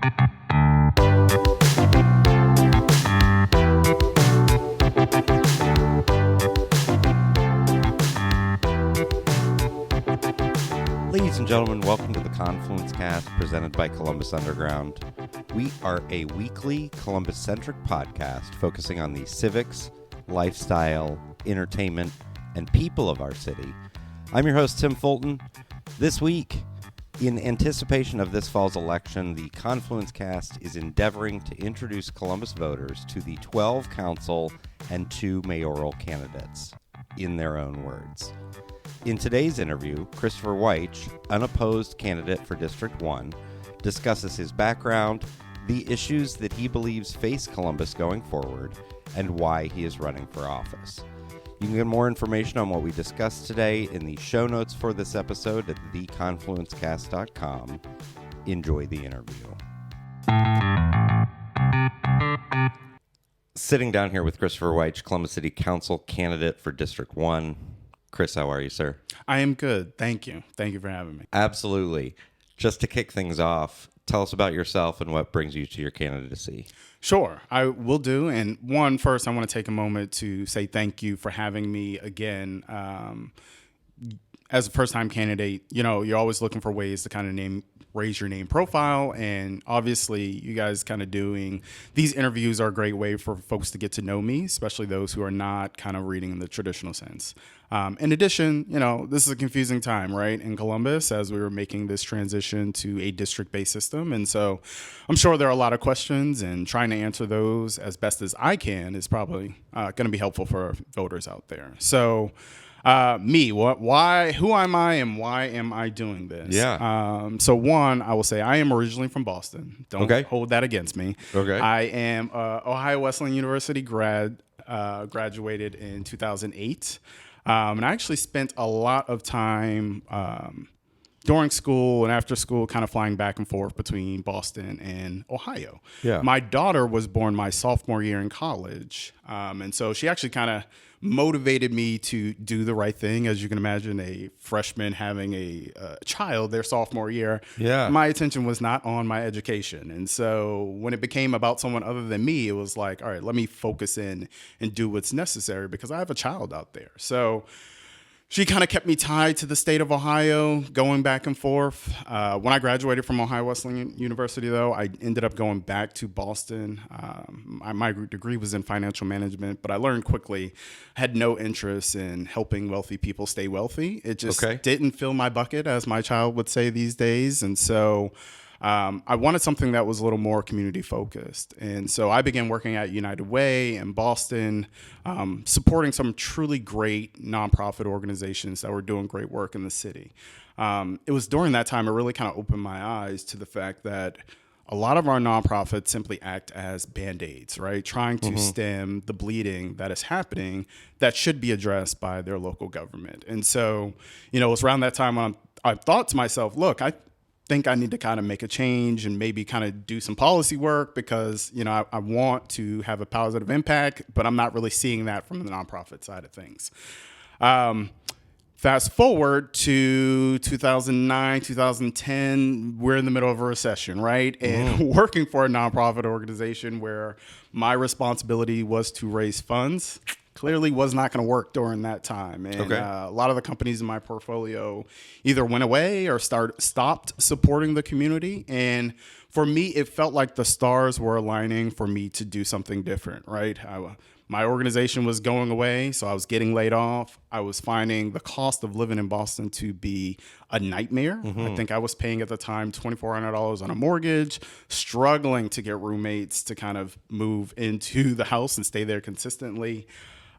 Ladies and gentlemen, welcome to the Confluence Cast presented by Columbus Underground. We are a weekly Columbus-centric podcast focusing on the civics, lifestyle, entertainment, and people of our city. I'm your host, Tim Fulton. This week, in anticipation of this fall's election, the Confluence Cast is endeavoring to introduce Columbus voters to the 12 council and 2 mayoral candidates, in their own words. In today's interview, Christopher Wyche, unopposed candidate for District 1, discusses his background, the issues that he believes face Columbus going forward, and why he is running for office. You can get more information on what we discussed today in the show notes for this episode at theconfluencecast.com. Enjoy the interview. Sitting down here with Christopher Wyche, Columbus City Council candidate for District 1. Chris, how are you, sir? I am good. Thank you. Thank you for having me. Absolutely. Just to kick things off, tell us about yourself and what brings you to your candidacy. Sure, I will do. And first, I want to take a moment to say thank you for having me again. As a first-time candidate, you're always looking for ways to kind of raise your name profile. And obviously, you guys kind of doing these interviews are a great way for folks to get to know me, especially those who are not kind of reading in the traditional sense. In addition, this is a confusing time, right, in Columbus as we were making this transition to a district-based system. And so I'm sure there are a lot of questions, and trying to answer those as best as I can is probably going to be helpful for voters out there. So who am I and why am I doing this? Yeah. So I will say I am originally from Boston. Don't hold that against me. Okay. I am Ohio Wesleyan University graduated in 2008. And I actually spent a lot of time during school and after school kind of flying back and forth between Boston and Ohio. Yeah. My daughter was born my sophomore year in college. And so she actually kind of motivated me to do the right thing. As you can imagine, a freshman having a child their sophomore year, my attention was not on my education. And so when it became about someone other than me, it was like, all right, let me focus in and do what's necessary because I have a child out there. So she kind of kept me tied to the state of Ohio, going back and forth. When I graduated from Ohio Wesleyan University, though, I ended up going back to Boston. My degree was in financial management, but I learned quickly I had no interest in helping wealthy people stay wealthy. It just didn't fill my bucket, as my child would say these days. And so I wanted something that was a little more community focused. And so I began working at United Way in Boston, supporting some truly great nonprofit organizations that were doing great work in the city. It was during that time it really kind of opened my eyes to the fact that a lot of our nonprofits simply act as Band-Aids, right? Trying to stem the bleeding that is happening that should be addressed by their local government. And so, it was around that time when I thought to myself, look, I think I need to kind of make a change and maybe kind of do some policy work because, I want to have a positive impact, but I'm not really seeing that from the nonprofit side of things. Fast forward to 2009, 2010, we're in the middle of a recession, right? And working for a nonprofit organization where my responsibility was to raise funds clearly was not going to work during that time. And a lot of the companies in my portfolio either went away or stopped supporting the community. And for me, it felt like the stars were aligning for me to do something different, right? My organization was going away, so I was getting laid off. I was finding the cost of living in Boston to be a nightmare. I think I was paying at the time $2,400 on a mortgage, struggling to get roommates to kind of move into the house and stay there consistently.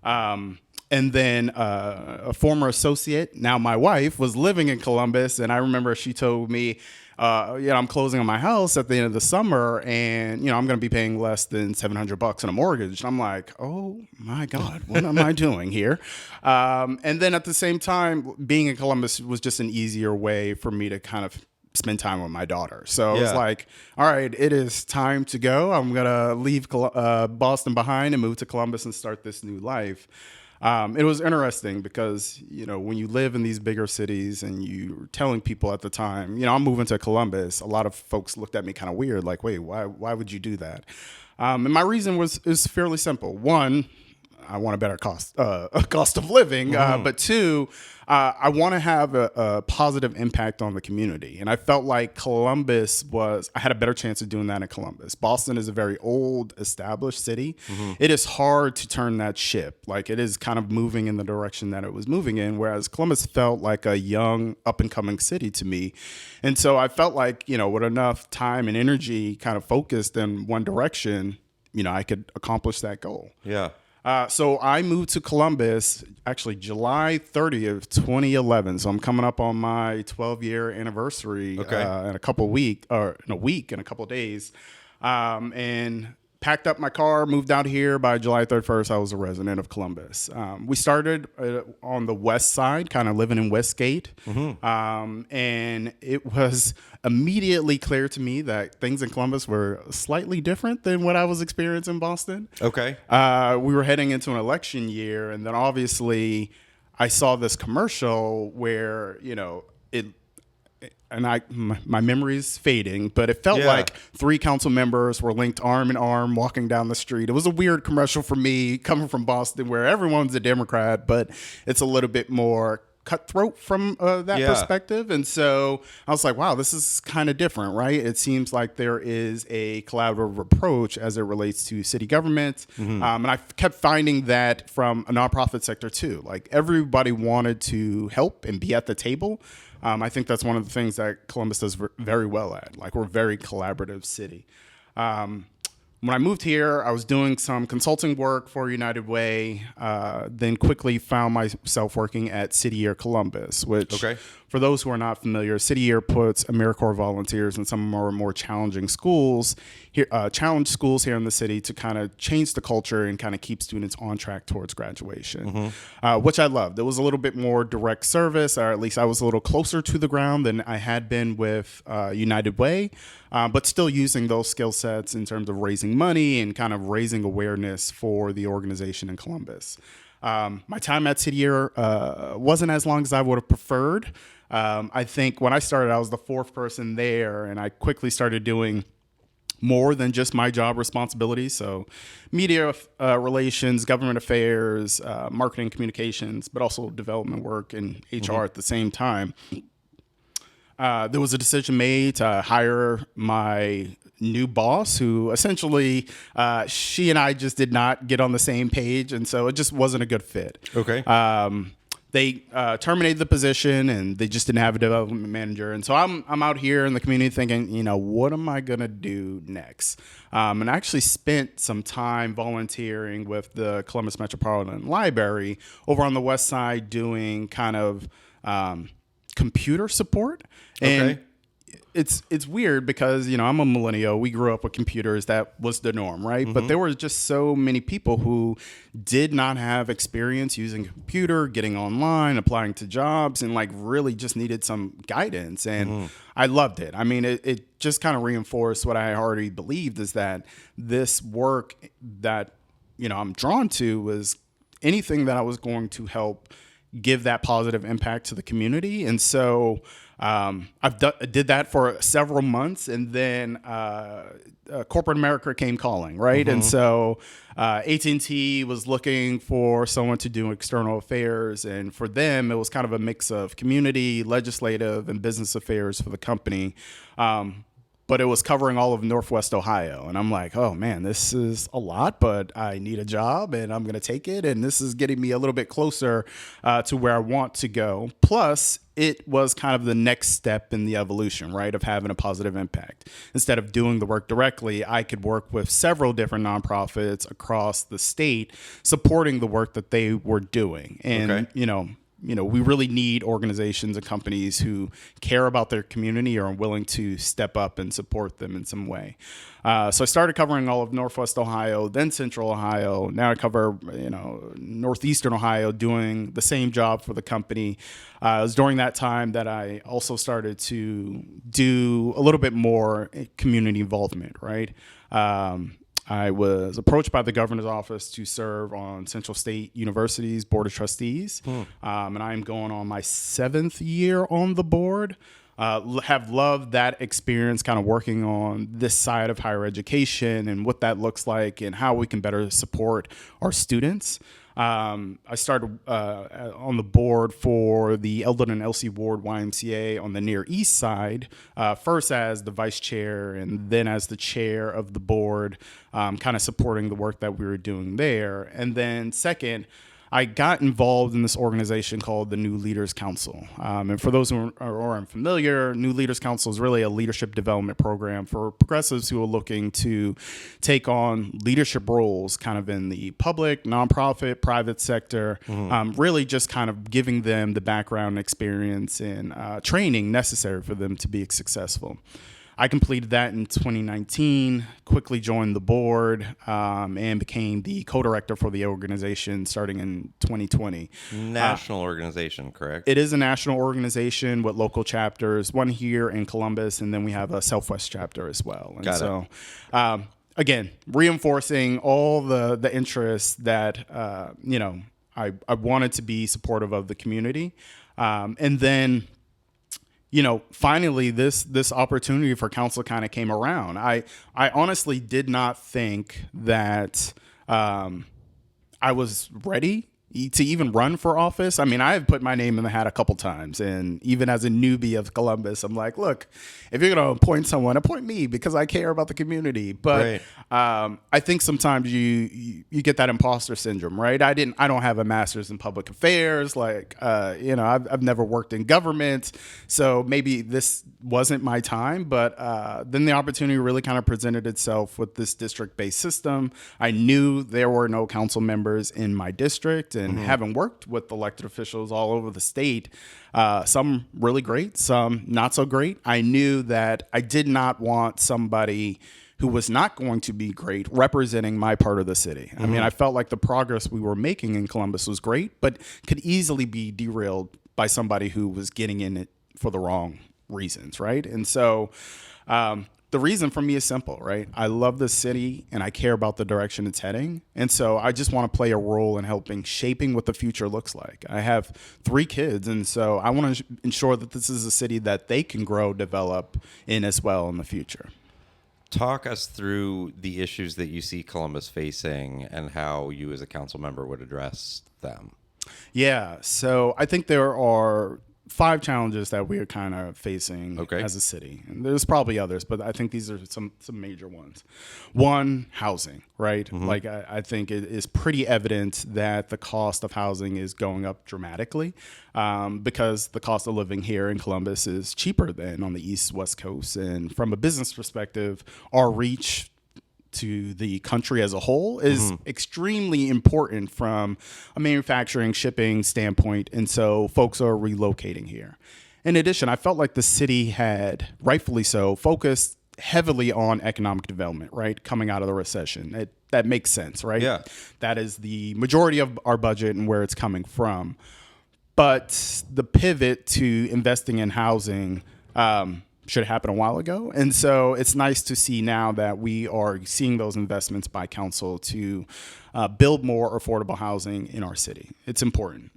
And then a former associate, now my wife, was living in Columbus, and I remember she told me, I'm closing on my house at the end of the summer, and I'm going to be paying less than $700 on a mortgage. And I'm like, oh my God, what am I doing here? And then at the same time, being in Columbus was just an easier way for me to kind of spend time with my daughter. So it was like, all right, it is time to go. I'm going to leave Boston behind and move to Columbus and start this new life. It was interesting because, when you live in these bigger cities and you're telling people at the time, I'm moving to Columbus, a lot of folks looked at me kind of weird, like, wait, why would you do that? And my reason is fairly simple. One, I want a better cost of living, but two, I want to have a positive impact on the community. And I felt like I had a better chance of doing that in Columbus. Boston is a very old, established city. It is hard to turn that ship. Like, it is kind of moving in the direction that it was moving in, whereas Columbus felt like a young, up-and-coming city to me. And so I felt like, with enough time and energy kind of focused in one direction, I could accomplish that goal. Yeah. So I moved to Columbus actually July 30th, 2011. So I'm coming up on my 12-year anniversary in a week and a couple of days. And packed up my car, moved out here. By July 31st, I was a resident of Columbus. We started on the west side, kind of living in Westgate. And it was immediately clear to me that things in Columbus were slightly different than what I was experiencing in Boston. Okay. We were heading into an election year, and then obviously I saw this commercial where, my memory's fading, but it felt like 3 council members were linked arm in arm walking down the street. It was a weird commercial for me coming from Boston where everyone's a Democrat, but it's a little bit more cutthroat from that perspective. And so I was like, wow, this is kind of different, right? It seems like there is a collaborative approach as it relates to city government. And I kept finding that from a nonprofit sector too. Like, everybody wanted to help and be at the table. I think that's one of the things that Columbus does very well at. Like, we're a very collaborative city. When I moved here, I was doing some consulting work for United Way, then quickly found myself working at City Year Columbus, which, for those who are not familiar, City Year puts AmeriCorps volunteers in some of our more challenging schools, here in the city to kind of change the culture and kind of keep students on track towards graduation, which I loved. It was a little bit more direct service, or at least I was a little closer to the ground than I had been with United Way, but still using those skill sets in terms of raising money and kind of raising awareness for the organization in Columbus. My time at City Year wasn't as long as I would have preferred. I think when I started, I was the 4th person there, and I quickly started doing more than just my job responsibilities. So media relations, government affairs, marketing communications, but also development work and HR at the same time. There was a decision made to hire my new boss, who essentially she and I just did not get on the same page. And so it just wasn't a good fit. Okay. They terminated the position, and they just didn't have a development manager. And so I'm out here in the community thinking, what am I going to do next? And I actually spent some time volunteering with the Columbus Metropolitan Library over on the west side doing kind of computer support. And it's weird because, I'm a millennial. We grew up with computers. That was the norm, right? But there were just so many people who did not have experience using a computer, getting online, applying to jobs, and like really just needed some guidance. And I loved it. I mean, it just kind of reinforced what I already believed, is that this work that, I'm drawn to was anything that I was going to help give that positive impact to the community. And so did that for several months, and then corporate America came calling, right? And so AT&T was looking for someone to do external affairs, and for them, it was kind of a mix of community, legislative, and business affairs for the company. But it was covering all of Northwest Ohio. And I'm like, oh man, this is a lot, but I need a job and I'm going to take it. And this is getting me a little bit closer to where I want to go. Plus, it was kind of the next step in the evolution, right, of having a positive impact. Instead of doing the work directly, I could work with several different nonprofits across the state supporting the work that they were doing. And, we really need organizations and companies who care about their community or are willing to step up and support them in some way. So I started covering all of Northwest Ohio, then Central Ohio. Now I cover, Northeastern Ohio, doing the same job for the company. It was during that time that I also started to do a little bit more community involvement, right? I was approached by the governor's office to serve on Central State University's Board of Trustees, and I'm going on my 7th year on the board. Have loved that experience kind of working on this side of higher education and what that looks like and how we can better support our students. I started on the board for the Eldon and Elsie Ward YMCA on the Near East Side, first as the vice chair and then as the chair of the board, kind of supporting the work that we were doing there. And then second, I got involved in this organization called the New Leaders Council. And for those who are unfamiliar, New Leaders Council is really a leadership development program for progressives who are looking to take on leadership roles kind of in the public, nonprofit, private sector, really just kind of giving them the background experience and training necessary for them to be successful. I completed that in 2019, quickly joined the board, and became the co-director for the organization starting in 2020. National organization, correct? It is a national organization with local chapters, one here in Columbus, and then we have a Southwest chapter as well. And so, again, reinforcing all the interests that, I wanted to be supportive of the community. And then, finally this opportunity for council kind of came around. I honestly did not think that I was ready to even run for office. I mean, I have put my name in the hat a couple times, and even as a newbie of Columbus, I'm like, look, if you're going to appoint someone, appoint me because I care about the community. But I think sometimes you get that imposter syndrome, right? I don't have a master's in public affairs. I've never worked in government, so maybe this wasn't my time. But then the opportunity really kind of presented itself with this district-based system. I knew there were no council members in my district, and having worked with elected officials all over the state, some really great, some not so great, I knew that I did not want somebody who was not going to be great representing my part of the city. I mean, I felt like the progress we were making in Columbus was great, but could easily be derailed by somebody who was getting in it for the wrong reasons, right? And so the reason for me is simple, right? I love the city and I care about the direction it's heading. And so I just want to play a role in helping shaping what the future looks like. I have 3 kids, and so I want to ensure that this is a city that they can grow, develop in as well in the future. Talk us through the issues that you see Columbus facing and how you as a council member would address them. Yeah, so I think there are 5 challenges that we are kind of facing as a city. And there's probably others, but I think these are some major ones. 1, housing, right? Like I think it is pretty evident that the cost of housing is going up dramatically because the cost of living here in Columbus is cheaper than on the East West Coast. And from a business perspective, our reach to the country as a whole is extremely important from a manufacturing, shipping standpoint. And so folks are relocating here. In addition, I felt like the city had, rightfully so, focused heavily on economic development, right? Coming out of the recession. That makes sense, right? Yeah. That is the majority of our budget and where it's coming from. But the pivot to investing in housing, should happen a while ago. And so it's nice to see now that we are seeing those investments by council to build more affordable housing in our city. It's important.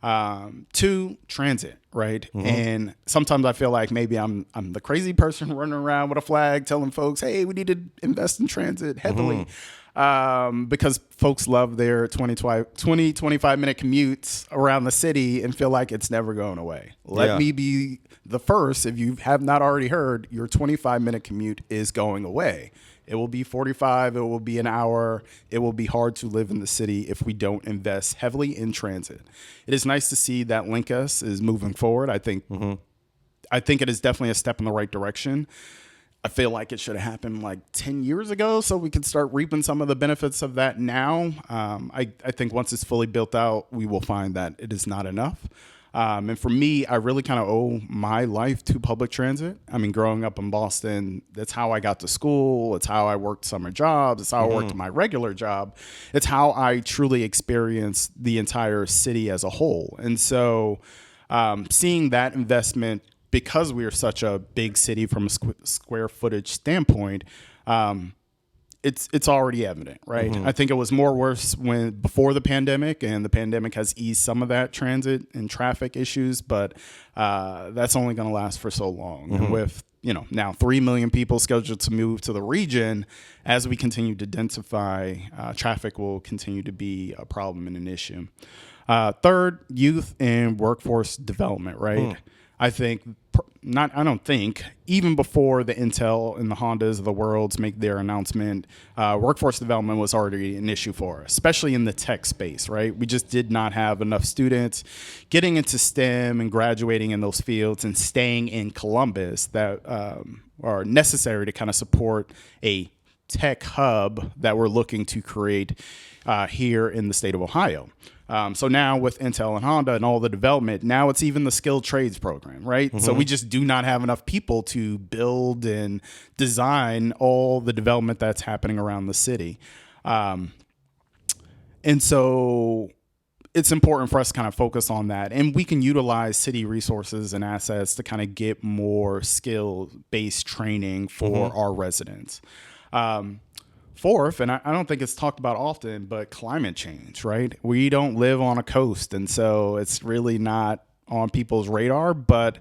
2, transit, right? And sometimes I feel like maybe I'm the crazy person running around with a flag telling folks, hey, we need to invest in transit heavily. Because folks love their 25-minute commutes around the city and feel like it's never going away. Let me be the first, if you have not already heard, your 25-minute commute is going away. It will be 45, it will be an hour. It will be hard to live in the city if we don't invest heavily in transit. It is nice to see that Linkus is moving forward. I think it is definitely a step in the right direction. I feel like it should have happened like 10 years ago so we can start reaping some of the benefits of that now. I think once it's fully built out, we will find that it is not enough. And for me, I really kind of owe my life to public transit. I mean, growing up in Boston, that's how I got to school. It's how I worked summer jobs. It's how I worked my regular job. It's how I truly experienced the entire city as a whole. And so seeing that investment, because we are such a big city from a square footage standpoint, it's already evident, right? I think it was more worse before the pandemic, and the pandemic has eased some of that transit and traffic issues, but that's only going to last for so long. And with now 3 million people scheduled to move to the region, as we continue to densify, traffic will continue to be a problem and an issue. Third, youth and workforce development, right? I don't think, even before the Intel and the Hondas of the world make their announcement, workforce development was already an issue for us, especially in the tech space, right? We just did not have enough students getting into STEM and graduating in those fields and staying in Columbus that are necessary to kind of support a tech hub that we're looking to create here in the state of Ohio. So now with Intel and Honda and all the development, now it's even the skilled trades program, right? So we just do not have enough people to build and design all the development that's happening around the city. And so it's important for us to kind of focus on that. And we can utilize city resources and assets to kind of get more skill-based training for our residents. Fourth, and I don't think it's talked about often, but climate change, right? We don't live on a coast, and so it's really not on people's radar, but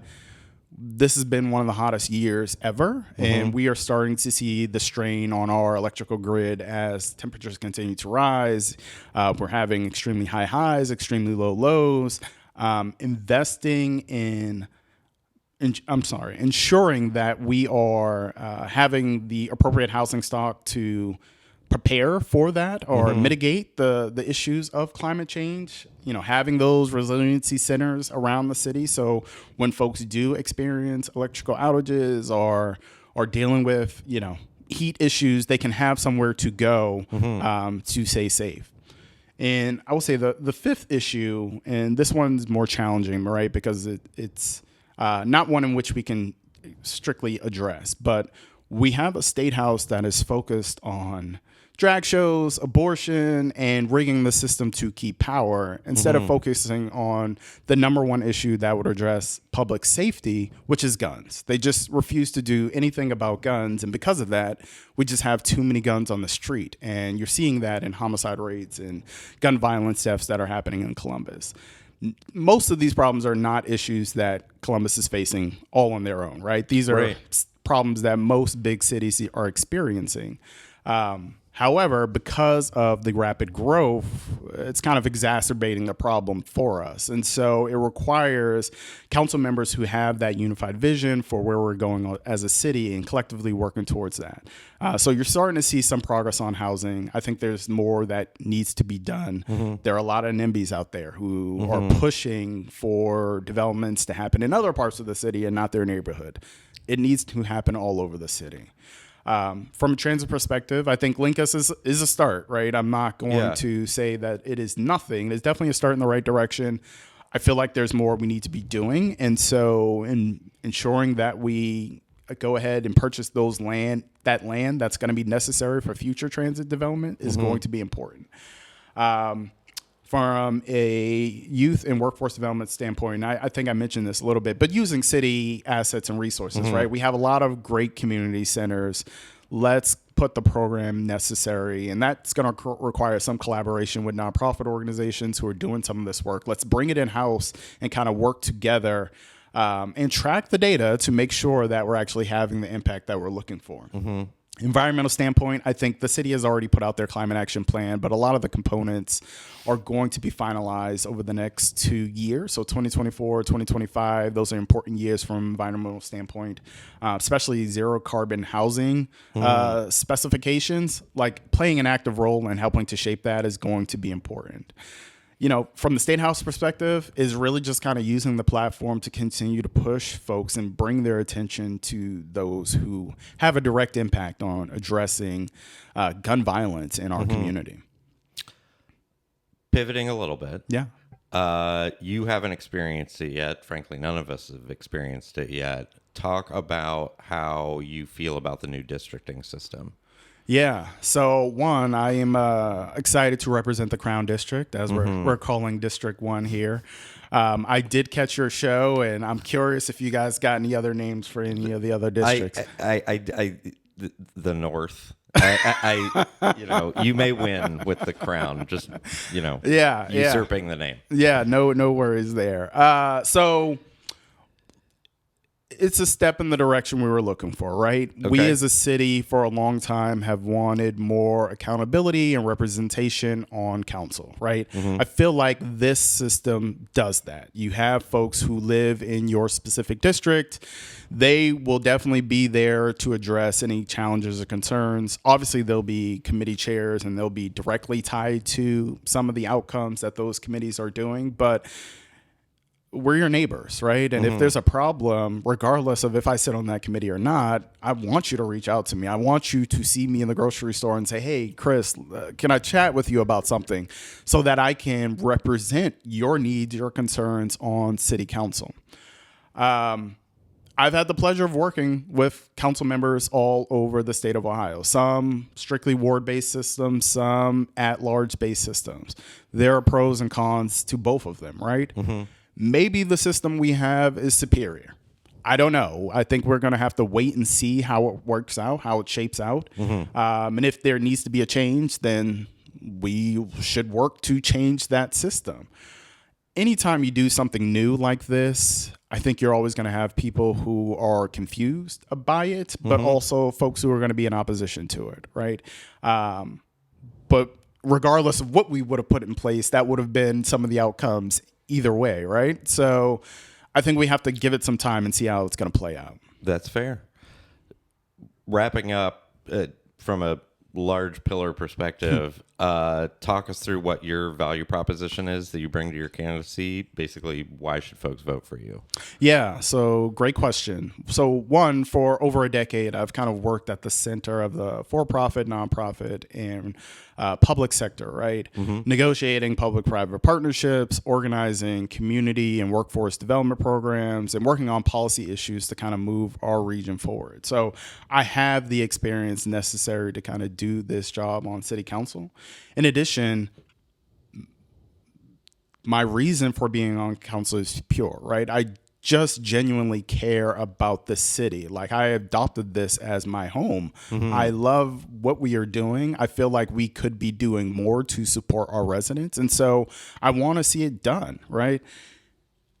this has been one of the hottest years ever, and we are starting to see the strain on our electrical grid as temperatures continue to rise. We're having extremely high highs, extremely low lows. Ensuring that we are having the appropriate housing stock to prepare for that or mitigate the issues of climate change, having those resiliency centers around the city. So when folks do experience electrical outages or dealing with, heat issues, they can have somewhere to go to stay safe. And I will say the fifth issue, and this one's more challenging, right? Because it's not one in which we can strictly address, but we have a state house that is focused on drag shows, abortion, and rigging the system to keep power instead of focusing on the number one issue that would address public safety, which is guns. They just refuse to do anything about guns. And because of that, we just have too many guns on the street. And you're seeing that in homicide rates and gun violence deaths that are happening in Columbus. Most of these problems are not issues that Columbus is facing all on their own, right? These are problems that most big cities are experiencing. However, because of the rapid growth, it's kind of exacerbating the problem for us. And so it requires council members who have that unified vision for where we're going as a city and collectively working towards that. So you're starting to see some progress on housing. I think there's more that needs to be done. There are a lot of NIMBYs out there who are pushing for developments to happen in other parts of the city and not their neighborhood. It needs to happen all over the city. From a transit perspective, I think Linkus is a start, right? I'm not going to say that it is nothing. It's definitely a start in the right direction. I feel like there's more we need to be doing. And so in ensuring that we go ahead and purchase that land that's going to be necessary for future transit development is going to be important. From a youth and workforce development standpoint, I think I mentioned this a little bit, but using city assets and resources, right? We have a lot of great community centers. Let's put the program necessary, and that's going to require some collaboration with nonprofit organizations who are doing some of this work. Let's bring it in-house and kind of work together and track the data to make sure that we're actually having the impact that we're looking for. Environmental standpoint, I think the city has already put out their climate action plan, but a lot of the components are going to be finalized over the next 2 years. So 2024, 2025, those are important years from an environmental standpoint, especially zero carbon housing specifications. Like playing an active role in helping to shape that is going to be important. From the State House perspective, is really just kind of using the platform to continue to push folks and bring their attention to those who have a direct impact on addressing gun violence in our community. Pivoting a little bit. Yeah. You haven't experienced it yet. Frankly, none of us have experienced it yet. Talk about how you feel about the new districting system. Yeah. So one, I am excited to represent the Crown District, as we're calling District 1 here. I did catch your show, and I'm curious if you guys got any other names for any of the other districts. the North. You may win with the crown. Just, usurping the name. Yeah, no worries there. So it's a step in the direction we were looking for, right? Okay. We as a city for a long time have wanted more accountability and representation on council, right? Mm-hmm. I feel like this system does that. You have folks who live in your specific district. They will definitely be there to address any challenges or concerns. Obviously, there'll be committee chairs and they'll be directly tied to some of the outcomes that those committees are doing, but we're your neighbors, right? And if there's a problem, regardless of if I sit on that committee or not, I want you to reach out to me. I want you to see me in the grocery store and say, hey, Chris, can I chat with you about something so that I can represent your needs, your concerns on city council. I've had the pleasure of working with council members all over the state of Ohio, some strictly ward-based systems, some at-large based systems. There are pros and cons to both of them, right? Mm-hmm. Maybe the system we have is superior. I don't know. I think we're going to have to wait and see how it works out, how it shapes out. Mm-hmm. And if there needs to be a change, then we should work to change that system. Anytime you do something new like this, I think you're always going to have people who are confused by it, but also folks who are going to be in opposition to it, right? But regardless of what we would have put in place, that would have been some of the outcomes either way, right? So I think we have to give it some time and see how it's going to play out. That's fair. Wrapping up from a large pillar perspective, talk us through what your value proposition is that you bring to your candidacy. Basically, why should folks vote for you? Yeah, so great question. So one, for over a decade, I've kind of worked at the center of the for-profit, nonprofit, and public sector, right? Mm-hmm. Negotiating public-private partnerships, organizing community and workforce development programs, and working on policy issues to kind of move our region forward. So I have the experience necessary to kind of do this job on city council. In addition, my reason for being on council is pure, right? I just genuinely care about the city. Like, I adopted this as my home. Mm-hmm. I love what we are doing. I feel like we could be doing more to support our residents. And so I want to see it done, right?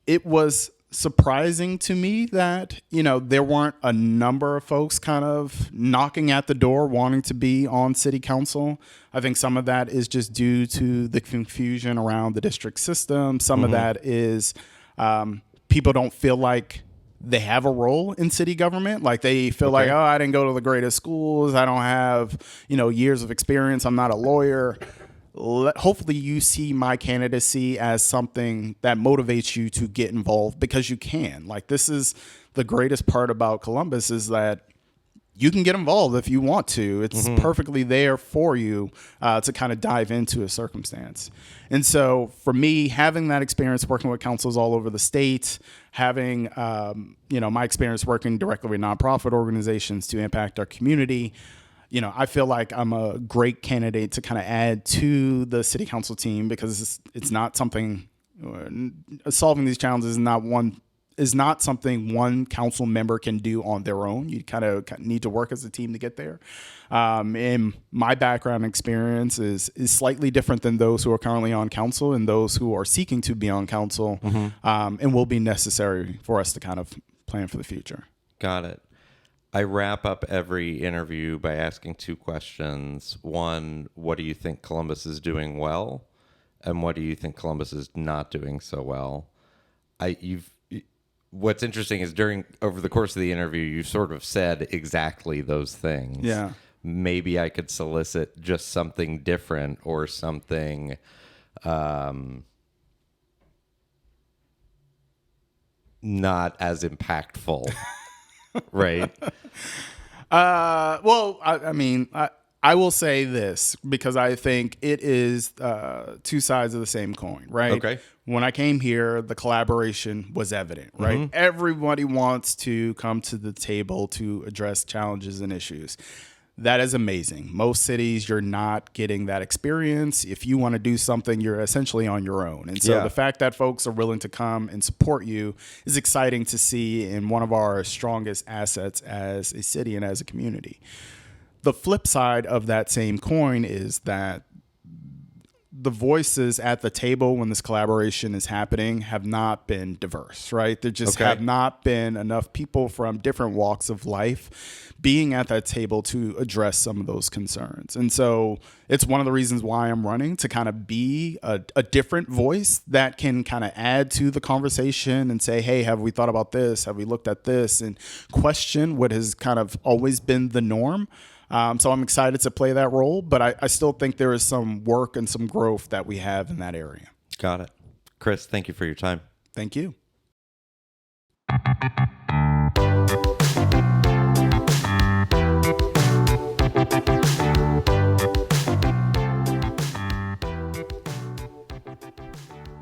It was surprising to me that, there weren't a number of folks kind of knocking at the door wanting to be on city council. I think some of that is just due to the confusion around the district system. Some of that is people don't feel like they have a role in city government. Like, they feel like, oh, I didn't go to the greatest schools. I don't have, years of experience. I'm not a lawyer. Hopefully you see my candidacy as something that motivates you to get involved, because you can. Like, this is the greatest part about Columbus, is that you can get involved if you want to. It's perfectly there for you to kind of dive into a circumstance. And so for me, having that experience working with councils all over the state, having, my experience working directly with nonprofit organizations to impact our community, I feel like I'm a great candidate to kind of add to the city council team, because it's not something, solving these challenges is not something one council member can do on their own. You kind of need to work as a team to get there. And my background experience is slightly different than those who are currently on council and those who are seeking to be on council, and will be necessary for us to kind of plan for the future. Got it. I wrap up every interview by asking two questions. One, what do you think Columbus is doing well? And what do you think Columbus is not doing so well? What's interesting is over the course of the interview, you sort of said exactly those things. Yeah. Maybe I could solicit just something different or something not as impactful. Right. Well, I will say this, because I think it is two sides of the same coin, right? Okay. When I came here, the collaboration was evident, right? Everybody wants to come to the table to address challenges and issues. that is amazing. Most cities, you're not getting that experience. If you want to do something, you're essentially on your own. And so the fact that folks are willing to come and support you is exciting to see, in one of our strongest assets as a city and as a community. The flip side of that same coin is that the voices at the table when this collaboration is happening have not been diverse, right? There just have not been enough people from different walks of life being at that table to address some of those concerns. And so it's one of the reasons why I'm running, to kind of be a different voice that can kind of add to the conversation and say, hey, have we thought about this? Have we looked at this? And question what has kind of always been the norm. So I'm excited to play that role, but I still think there is some work and some growth that we have in that area. Got it. Chris, thank you for your time. Thank you.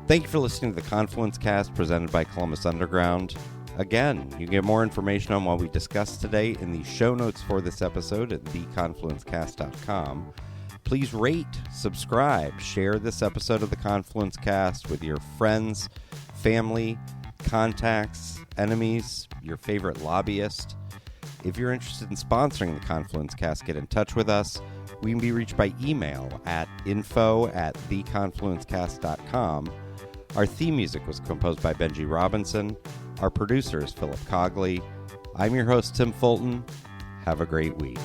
Thank you for listening to the Confluence Cast presented by Columbus Underground. Again, you can get more information on what we discussed today in the show notes for this episode at theconfluencecast.com. Please rate, subscribe, share this episode of the Confluence Cast with your friends, family, contacts, enemies, your favorite lobbyist. If you're interested in sponsoring the Confluence Cast, get in touch with us. We can be reached by email at info@theconfluencecast.com. Our theme music was composed by Benji Robinson. Our producer is Philip Cogley. I'm your host, Tim Fulton. Have a great week.